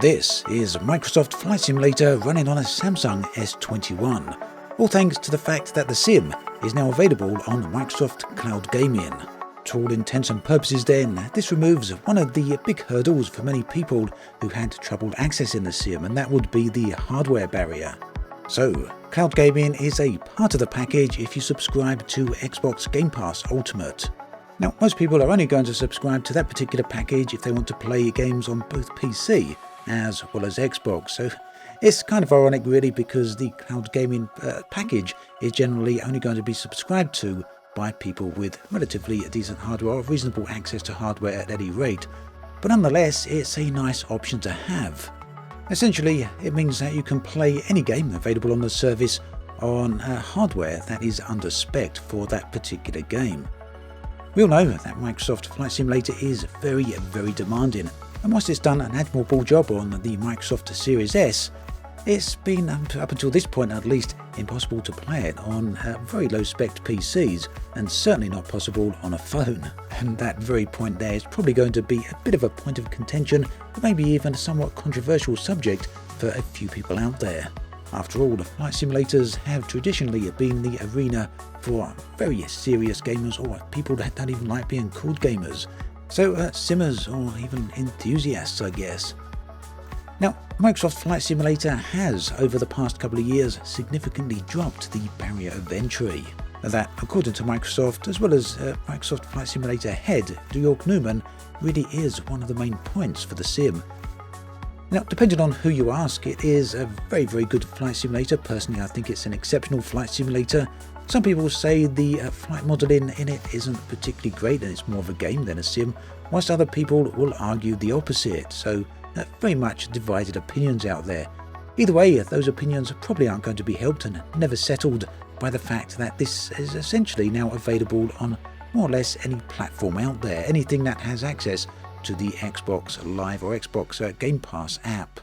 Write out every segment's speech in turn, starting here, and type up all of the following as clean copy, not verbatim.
This is Microsoft Flight Simulator running on a Samsung S21, all thanks to the fact that the sim is now available on Microsoft Cloud Gaming. To all intents and purposes then, this removes one of the big hurdles for many people who had trouble accessing the sim, and that would be the hardware barrier. So, Cloud Gaming is a part of the package if you subscribe to Xbox Game Pass Ultimate. Now, most people are only going to subscribe to that particular package if they want to play games on both PC as well as Xbox. So it's kind of ironic really, because the Cloud Gaming package is generally only going to be subscribed to by people with relatively decent hardware or reasonable access to hardware at any rate. But nonetheless, it's a nice option to have. Essentially, it means that you can play any game available on the service on hardware that is under spec for that particular game. We all know that Microsoft Flight Simulator is very, very demanding, and whilst it's done an admirable job on the Microsoft Series S, it's been, up until this point at least, impossible to play it on very low-spec PCs, and certainly not possible on a phone. And that very point there is probably going to be a bit of a point of contention, or maybe even a somewhat controversial subject for a few people out there. After all, the flight simulators have traditionally been the arena for very serious gamers, or people that don't even like being called gamers. So simmers, or even enthusiasts, I guess. Now, Microsoft Flight Simulator has, over the past couple of years, significantly dropped the barrier of entry. That, according to Microsoft, as well as Microsoft Flight Simulator head York Newman, really is one of the main points for the sim. Now, depending on who you ask, it is a very, very good flight simulator. Personally, I think it's an exceptional flight simulator. Some people say the flight modelling in it isn't particularly great and it's more of a game than a sim, whilst other people will argue the opposite. So, very much divided opinions out there. Either way, those opinions probably aren't going to be helped and never settled by the fact that this is essentially now available on more or less any platform out there, anything that has access to the Xbox Live or Xbox Game Pass app.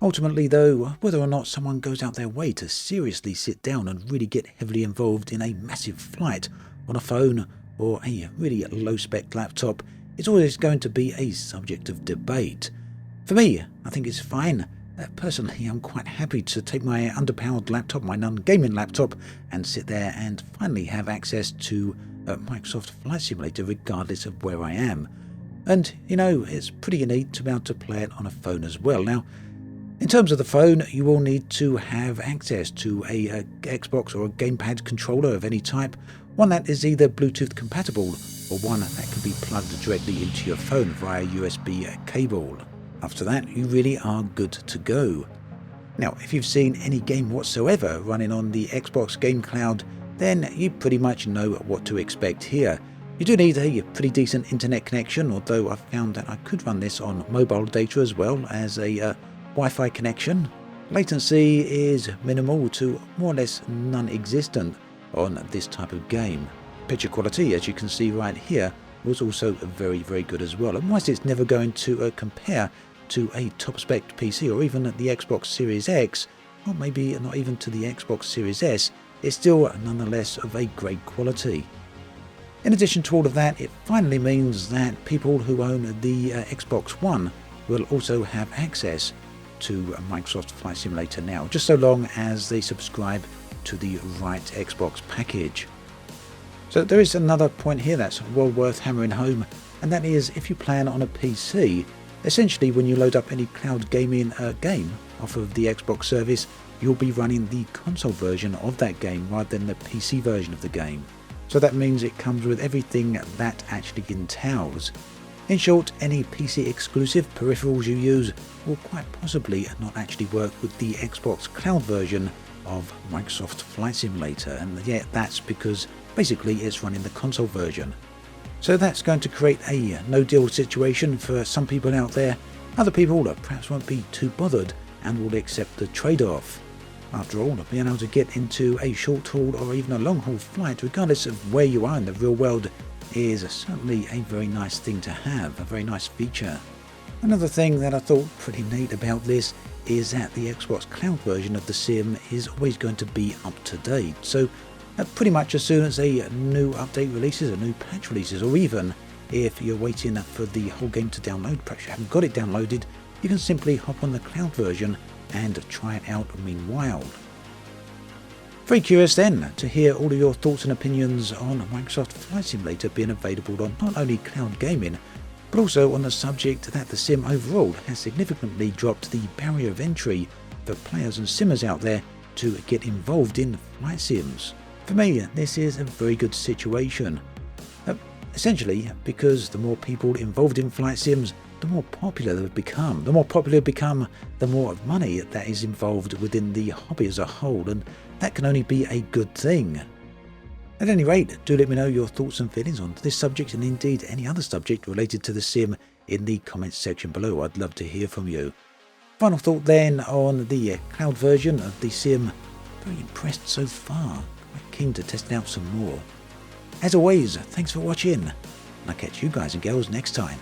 Ultimately though, whether or not someone goes out their way to seriously sit down and really get heavily involved in a massive flight on a phone or a really low-spec laptop, it's always going to be a subject of debate. For me, I think it's fine. Personally, I'm quite happy to take my underpowered laptop, my non-gaming laptop, and sit there and finally have access to Microsoft Flight Simulator regardless of where I am. And, you know, it's pretty neat to be able to play it on a phone as well. Now, in terms of the phone, you will need to have access to a Xbox or a gamepad controller of any type, one that is either Bluetooth compatible or one that can be plugged directly into your phone via USB cable. After that, you really are good to go. Now, if you've seen any game whatsoever running on the Xbox Game Cloud, then you pretty much know what to expect here. You do need a pretty decent internet connection, although I've found that I could run this on mobile data as well as a Wi-Fi connection. Latency is minimal to more or less non-existent on this type of game. Picture quality, as you can see right here, was also very, very good as well. And whilst it's never going to compare to a top-spec PC or even the Xbox Series X, or maybe not even to the Xbox Series S, it's still nonetheless of a great quality. In addition to all of that, it finally means that people who own the Xbox One will also have access to Microsoft Flight Simulator now, just so long as they subscribe to the right Xbox package. So there is another point here that's well worth hammering home, and that is if you plan on a PC, essentially when you load up any cloud gaming game off of the Xbox service, you'll be running the console version of that game rather than the PC version of the game. So that means it comes with everything that actually entails. In short, any PC exclusive peripherals you use will quite possibly not actually work with the Xbox Cloud version of Microsoft Flight Simulator, and yet that's because basically it's running the console version. So that's going to create a no-deal situation for some people out there. Other people perhaps won't be too bothered and will accept the trade-off. After all, being able to get into a short-haul or even a long-haul flight, regardless of where you are in the real world, is certainly a very nice thing to have, a very nice feature. Another thing that I thought pretty neat about this is that the Xbox Cloud version of the sim is always going to be up to date. So pretty much as soon as a new update releases, a new patch releases, or even if you're waiting for the whole game to download, perhaps you haven't got it downloaded, you can simply hop on the cloud version and try it out meanwhile. Very curious then to hear all of your thoughts and opinions on Microsoft Flight Simulator being available on not only cloud gaming, but also on the subject that the sim overall has significantly dropped the barrier of entry for players and simmers out there to get involved in flight sims. For me, this is a very good situation. Essentially, because the more people involved in flight sims, the more popular they've become. The more popular they become, the more money that is involved within the hobby as a whole, and that can only be a good thing. At any rate, do let me know your thoughts and feelings on this subject and indeed any other subject related to the sim in the comments section below. I'd love to hear from you. Final thought then on the cloud version of the sim. Very impressed so far. Quite keen to test out some more. As always, thanks for watching, and I'll catch you guys and girls next time.